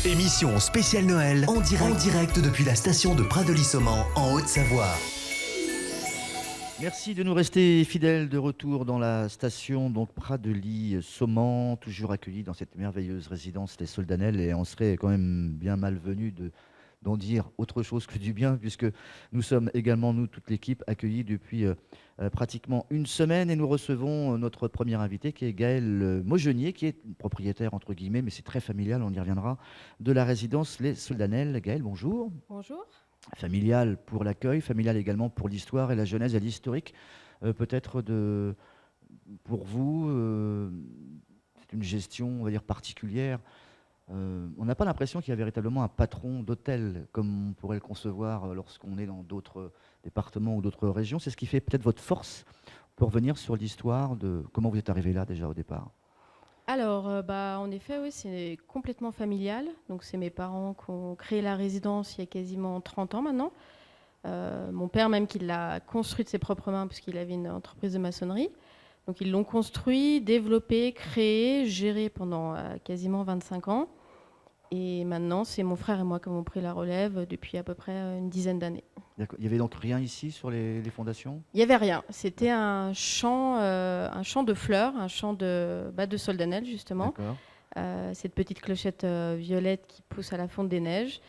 Émission spéciale Noël en direct depuis la station de Pradely-Saumand en Haute-Savoie. Merci de nous rester fidèles de retour dans la station donc Pradely-Saumand, toujours accueillis dans cette merveilleuse résidence Les Soldanelles, et on serait quand même bien malvenu d'en dire autre chose que du bien, puisque nous sommes également, nous, toute l'équipe, accueillis depuis pratiquement une semaine, et nous recevons notre premier invité qui est Gaël Maugenier, qui est propriétaire, entre guillemets, mais c'est très familial, on y reviendra, de la résidence Les Soldanelles. Gaël, bonjour. Bonjour. Familial pour l'accueil, familial également pour l'histoire et la genèse et l'historique. Peut-être pour vous, c'est une gestion, on va dire, particulière. On n'a pas l'impression qu'il y a véritablement un patron d'hôtel, comme on pourrait le concevoir lorsqu'on est dans d'autres départements ou d'autres régions. C'est ce qui fait peut-être votre force pour revenir sur l'histoire de comment vous êtes arrivé là déjà au départ. Alors, en effet, oui, c'est complètement familial. Donc, c'est mes parents qui ont créé la résidence il y a quasiment 30 ans maintenant. Mon père même qui l'a construite de ses propres mains puisqu'il avait une entreprise de maçonnerie. Donc, ils l'ont construit, développé, créé, géré pendant quasiment 25 ans. Et maintenant, c'est mon frère et moi qui avons pris la relève depuis à peu près une dizaine d'années. D'accord. Il n'y avait donc rien ici sur les fondations ? Il n'y avait rien. C'était un champ de fleurs, un champ de Soldanelles, justement. Cette petite clochette violette qui pousse à la fonte des neiges.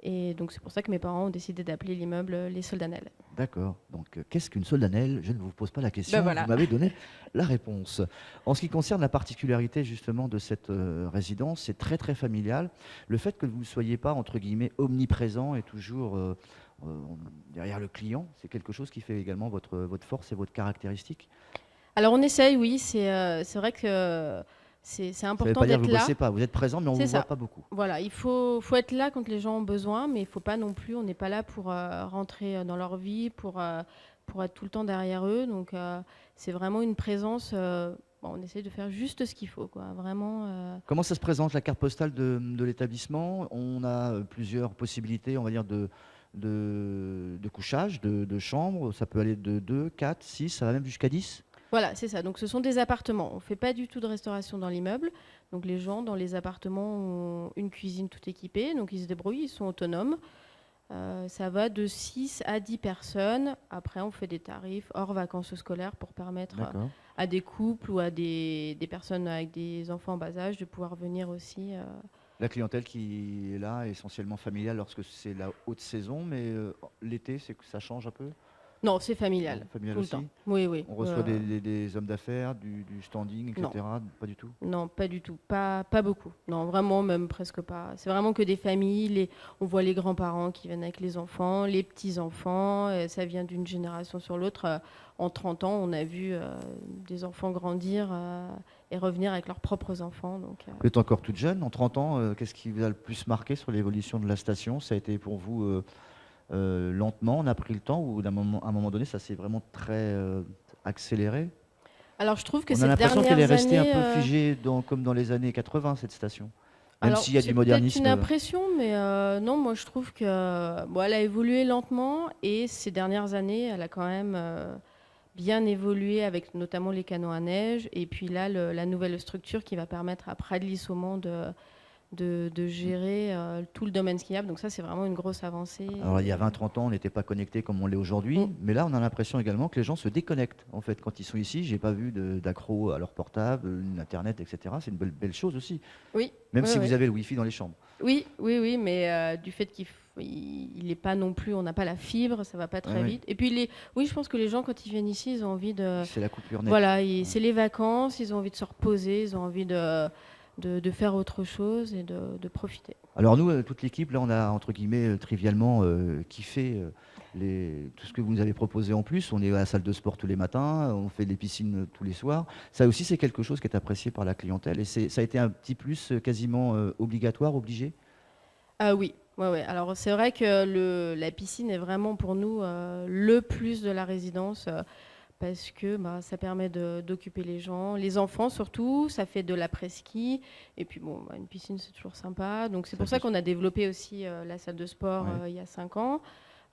Et donc, c'est pour ça que mes parents ont décidé d'appeler l'immeuble Les Soldanelles. D'accord. Donc, qu'est-ce qu'une soldanelle ? Je ne vous pose pas la question, voilà. Vous m'avez donné la réponse. En ce qui concerne la particularité, justement, de cette résidence, c'est très, très familial. Le fait que vous ne soyez pas, entre guillemets, omniprésent et toujours derrière le client, c'est quelque chose qui fait également votre force et votre caractéristique ? Alors, on essaye, oui. C'est vrai que c'est important d'être là. Ça ne veut pas dire que vous ne bossez pas. Vous êtes présent, mais on ne vous voit pas beaucoup. Voilà, il faut être là quand les gens ont besoin, mais il ne faut pas non plus, on n'est pas là pour rentrer dans leur vie, pour être tout le temps derrière eux. Donc, c'est vraiment une présence. On essaie de faire juste ce qu'il faut, quoi. Vraiment. Comment ça se présente, la carte postale de l'établissement ? On a plusieurs possibilités, on va dire, de couchage, de chambres. Ça peut aller de 2, 4, 6, ça va même jusqu'à 10 ? Voilà, c'est ça. Donc, ce sont des appartements. On ne fait pas du tout de restauration dans l'immeuble. Donc, les gens dans les appartements ont une cuisine toute équipée. Donc, ils se débrouillent, ils sont autonomes. Ça va de 6 à 10 personnes. Après, on fait des tarifs hors vacances scolaires pour permettre à des couples ou à des personnes avec des enfants en bas âge de pouvoir venir aussi. La clientèle qui est là est essentiellement familiale lorsque c'est la haute saison, mais l'été, ça change un peu ? Non, c'est familial. Familial tout aussi. le temps. Oui. On reçoit des hommes d'affaires, du standing, etc. Non. Pas du tout. Non, pas du tout. Pas beaucoup. Non, vraiment, même presque pas. C'est vraiment que des familles. On voit les grands-parents qui viennent avec les enfants, les petits-enfants. Ça vient d'une génération sur l'autre. En 30 ans, on a vu des enfants grandir et revenir avec leurs propres enfants. Donc, Vous êtes encore toute jeune. En 30 ans, qu'est-ce qui vous a le plus marqué sur l'évolution de la station ? Ça a été pour vous lentement, on a pris le temps, ou à un moment donné, ça s'est vraiment très accéléré ? Alors, je trouve que on a l'impression qu'elle est restée un peu années, figée comme dans les années 80, cette station. Même s'il y a du modernisme. C'est peut-être une impression, mais non, moi je trouve que elle a évolué lentement, et ces dernières années, elle a quand même bien évolué avec notamment les canons à neige, et puis là, la nouvelle structure qui va permettre à Pradely-Saumand de gérer tout le domaine skiable. Donc ça, c'est vraiment une grosse avancée. Alors, il y a 20-30 ans, on n'était pas connectés comme on l'est aujourd'hui, mais là, on a l'impression également que les gens se déconnectent. En fait, quand ils sont ici, j'ai pas vu d'accro à leur portable, Internet, etc. C'est une belle chose aussi. Oui. Même si vous avez le Wi-Fi dans les chambres. Oui, mais du fait qu'il n'est pas non plus, on n'a pas la fibre, ça va pas très vite. Et puis, je pense que les gens, quand ils viennent ici, ils ont envie de... C'est la coupure nette. Voilà, c'est les vacances, ils ont envie de se reposer, ils ont envie de faire autre chose et de profiter. Alors nous, toute l'équipe, là, on a, entre guillemets, trivialement kiffé tout ce que vous nous avez proposé en plus. On est à la salle de sport tous les matins, on fait des piscines tous les soirs. Ça aussi, c'est quelque chose qui est apprécié par la clientèle. Et ça a été un petit plus quasiment obligatoire, obligé ? Oui. Ouais. Alors c'est vrai que la piscine est vraiment pour nous le plus de la résidence. Parce que ça permet d'occuper les gens, les enfants surtout, ça fait de l'après-ski, et puis une piscine c'est toujours sympa, donc c'est pour ça qu'on a développé aussi la salle de sport il y a 5 ans,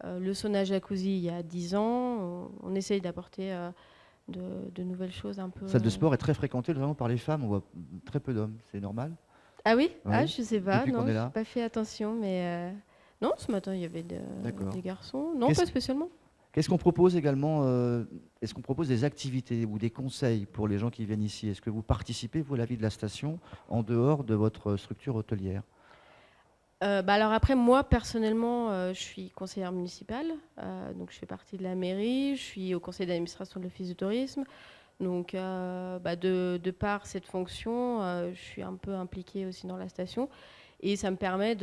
le sauna jacuzzi il y a 10 ans, on essaye d'apporter de nouvelles choses un peu. La salle de sport est très fréquentée vraiment par les femmes, on voit très peu d'hommes, c'est normal ? Ah oui? Oui, Ah, je sais pas, depuis qu'on non, est j'ai là. pas fait attention, mais non, ce matin, il y avait D'accord. des garçons. Non, Qu'est-ce pas spécialement. qu'est-ce qu'on propose également est-ce qu'on propose des activités ou des conseils pour les gens qui viennent ici? Est-ce que vous participez, vous, à la vie de la station, en dehors de votre structure hôtelière? Bah, alors après, moi, personnellement, je suis conseillère municipale, donc je fais partie de la mairie, je suis au conseil d'administration de l'office du tourisme. Donc, bah, de par cette fonction, je suis un peu impliquée aussi dans la station et ça me permet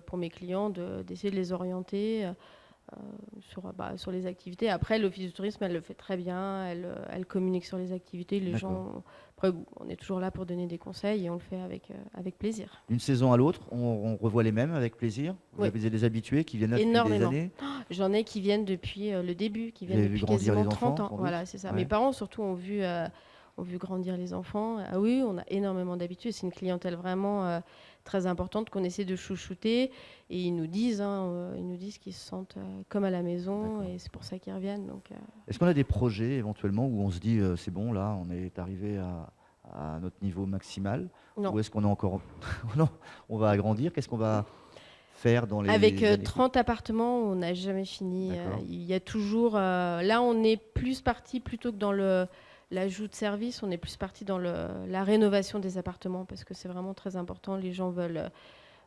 pour mes clients d'essayer de les orienter sur les activités. Après, l'office du tourisme, elle le fait très bien, elle communique sur les activités. Les D'accord. gens, après, on est toujours là pour donner des conseils et on le fait avec plaisir. D'une saison à l'autre, on revoit les mêmes avec plaisir? Vous Oui, avez des habitués qui viennent là depuis des énormément. années? J'en ai qui viennent depuis le début, qui Vous viennent avez vu depuis grandir quasiment les 30 enfants, ans. sans Voilà, doute? c'est ça. Ouais. Mes parents, surtout, ont vu grandir les enfants. Ah oui, on a énormément d'habitudes. C'est une clientèle vraiment très importante qu'on essaie de chouchouter. Et ils nous disent qu'ils se sentent comme à la maison D'accord. et c'est pour ça qu'ils reviennent. Donc, Est-ce qu'on a des projets éventuellement où on se dit c'est bon, là, on est arrivé à notre niveau maximal? non. Ou est-ce qu'on est encore. Non, on va agrandir. Qu'est-ce qu'on va faire dans les Avec années 30 appartements, on n'a jamais fini. D'accord. Il y a toujours. Là, on est plus parti plutôt que dans l'ajout de services, on est plus parti dans la rénovation des appartements parce que c'est vraiment très important. Les gens veulent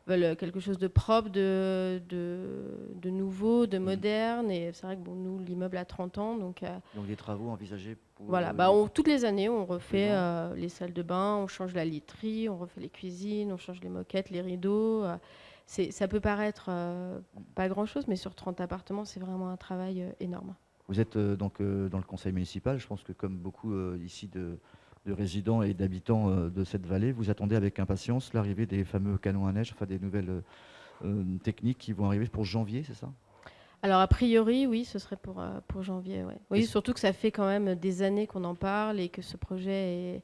quelque chose de propre, de nouveau, de moderne. Et c'est vrai que bon, nous, l'immeuble a 30 ans. Donc des travaux envisagés pour. voilà, bah, toutes les années, on refait ans. les salles de bain, on change la literie, on refait les cuisines, on change les moquettes, les rideaux. Ça peut paraître pas grand-chose, mais sur 30 appartements, c'est vraiment un travail énorme. Vous êtes donc dans le conseil municipal. Je pense que comme beaucoup ici de résidents et d'habitants de cette vallée, vous attendez avec impatience l'arrivée des fameux canons à neige, enfin des nouvelles techniques qui vont arriver pour janvier, c'est ça? Alors, a priori, oui, ce serait pour janvier. Ouais. Oui, Est-ce- surtout que ça fait quand même des années qu'on en parle et que ce projet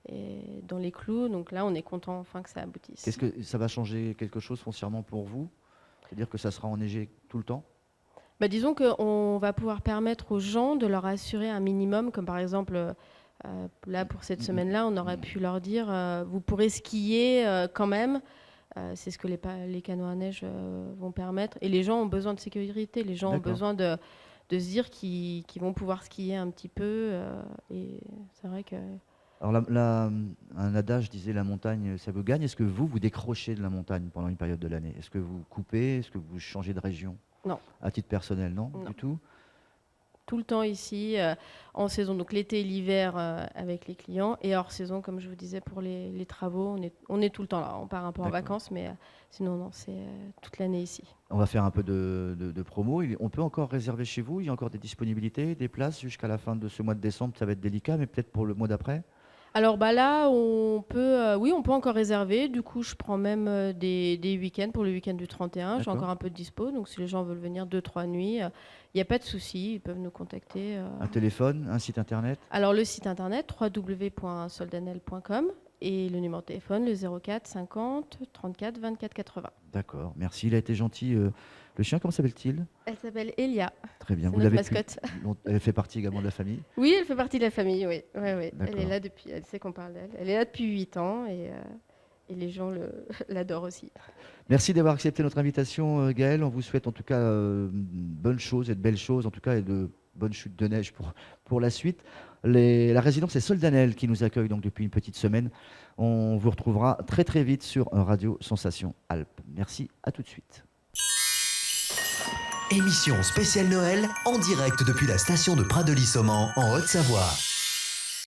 est dans les clous. Donc là, on est content enfin que ça aboutisse. Qu'est-ce que ça va changer quelque chose foncièrement pour vous? C'est-à-dire que ça sera enneigé tout le temps? Bah, disons qu'on va pouvoir permettre aux gens de leur assurer un minimum, comme par exemple, là, pour cette semaine-là, on aurait pu leur dire, vous pourrez skier quand même. C'est ce que les canons à neige vont permettre. Et les gens ont besoin de sécurité. Les gens ont D'accord. besoin de se dire qu'ils vont pouvoir skier un petit peu. Et c'est vrai que... Alors un adage disait la montagne ça vous gagne. Est-ce que vous décrochez de la montagne pendant une période de l'année? Est-ce que vous coupez? Est-ce que vous changez de région? Non. À titre personnel, non, Non. du tout? Tout le temps ici, en saison, donc l'été et l'hiver avec les clients, et hors saison, comme je vous disais, pour les travaux, on est tout le temps là. On part un peu en D'accord. vacances, mais sinon, non, c'est toute l'année ici. On va faire un peu de promo. On peut encore réserver chez vous? Il y a encore des disponibilités, des places jusqu'à la fin de ce mois de décembre. Ça va être délicat, mais peut-être pour le mois d'après? Alors bah là, oui, on peut encore réserver. Du coup, je prends même des week-ends pour le week-end du 31. J'ai D'accord. encore un peu de dispo, donc si les gens veulent venir 2-3 nuits, il n'y a pas de souci, ils peuvent nous contacter. Un téléphone, un site internet? Alors le site internet www.soldanel.com et le numéro de téléphone le 04 50 34 24 80. D'accord, merci. Il a été gentil. Le chien, comment s'appelle-t-il? Elle s'appelle Elia. Très bien. C'est Vous notre l'avez pu- mascotte. Elle fait partie également de la famille? Oui, elle fait partie de la famille, oui. Ouais, ouais. Elle D'accord. est là depuis, elle sait qu'on parle d'elle. Elle est là depuis 8 ans et les gens l'adorent aussi. Merci d'avoir accepté notre invitation, Gaël. On vous souhaite en tout cas bonnes choses et de belles choses, en tout cas, et de bonnes chutes de neige pour la suite. La résidence est Soldanel qui nous accueille donc depuis une petite semaine. On vous retrouvera très très vite sur Radio Sensation Alpes. Merci, à tout de suite. Émission spéciale Noël en direct depuis la station de Pradely-Saumand en Haute-Savoie.